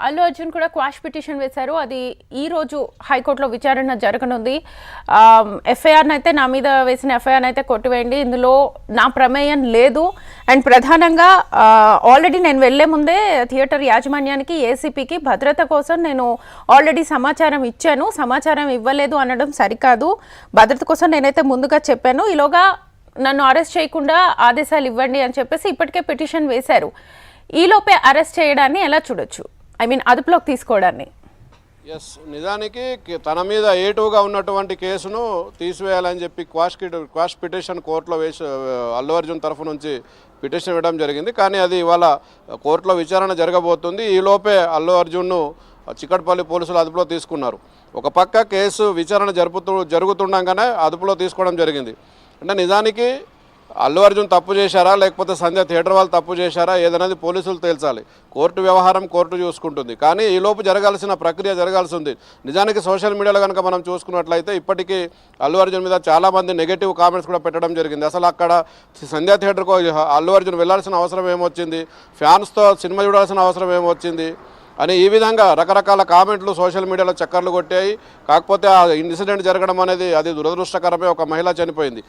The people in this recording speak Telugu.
అల్లు అర్జున్ కూడా క్వాష్ పిటిషన్ వేశారు. అది ఈ రోజు హైకోర్టులో విచారణ జరగనుంది. ఎఫ్ఐఆర్ని అయితే నా మీద వేసిన ఎఫ్ఐఆర్ని అయితే కొట్టివేయండి, ఇందులో నా ప్రమేయం లేదు. అండ్ ప్రధానంగా ఆల్రెడీ నేను వెళ్లే ముందే థియేటర్ యాజమాన్యానికి, ఏసీపీకి భద్రత కోసం నేను ఆల్రెడీ సమాచారం ఇచ్చాను. సమాచారం ఇవ్వలేదు అనడం సరికాదు. భద్రత కోసం నేనైతే ముందుగా చెప్పాను. ఈలోగా నన్ను అరెస్ట్ చేయకుండా ఆదేశాలు ఇవ్వండి అని చెప్పేసి ఇప్పటికే పిటిషన్ వేశారు. ఈలోపే అరెస్ట్ చేయడాన్ని ఎలా చూడొచ్చు? ఐ మీన్ అదుపులోకి తీసుకోవడాన్ని. ఎస్, నిజానికి తన మీద ఏటుగా ఉన్నటువంటి కేసును తీసివేయాలని చెప్పి క్వాష్ పిటిషన్ కోర్టులో వేసి అల్లు అర్జున్ తరఫు నుంచి పిటిషన్ ఇవ్వడం జరిగింది. కానీ అది ఇవాళ కోర్టులో విచారణ జరగబోతుంది. ఈలోపే అల్లు అర్జున్ను చిక్కడపల్లి పోలీసులు అదుపులో తీసుకున్నారు. ఒక పక్క కేసు విచారణ జరుగుతుండగానే అదుపులో తీసుకోవడం జరిగింది. అంటే నిజానికి అల్లు అర్జున్ తప్పు చేశారా, లేకపోతే సంధ్య థియేటర్ వాళ్ళు తప్పు చేశారా, ఏదనేది పోలీసులు తేల్చాలి. కోర్టు వ్యవహారం కోర్టు చూసుకుంటుంది. కానీ ఈలోపు జరగాల్సిన ప్రక్రియ జరగాల్సి ఉంది. నిజానికి సోషల్ మీడియాలో కనుక మనం చూసుకున్నట్లయితే ఇప్పటికీ అల్లు అర్జున్ మీద చాలామంది నెగటివ్ కామెంట్స్ కూడా పెట్టడం జరిగింది. అసలు అక్కడ సంధ్య థియేటర్కు అల్లు అర్జున్ వెళ్లాల్సిన అవసరం ఏమొచ్చింది, ఫ్యాన్స్తో సినిమా చూడాల్సిన అవసరం ఏమొచ్చింది అని ఈ విధంగా రకరకాల కామెంట్లు సోషల్ మీడియాలో చక్కర్లు కొట్టాయి. కాకపోతే ఆ ఇన్సిడెంట్ జరగడం అనేది అది దురదృష్టకరమే. ఒక మహిళ చనిపోయింది.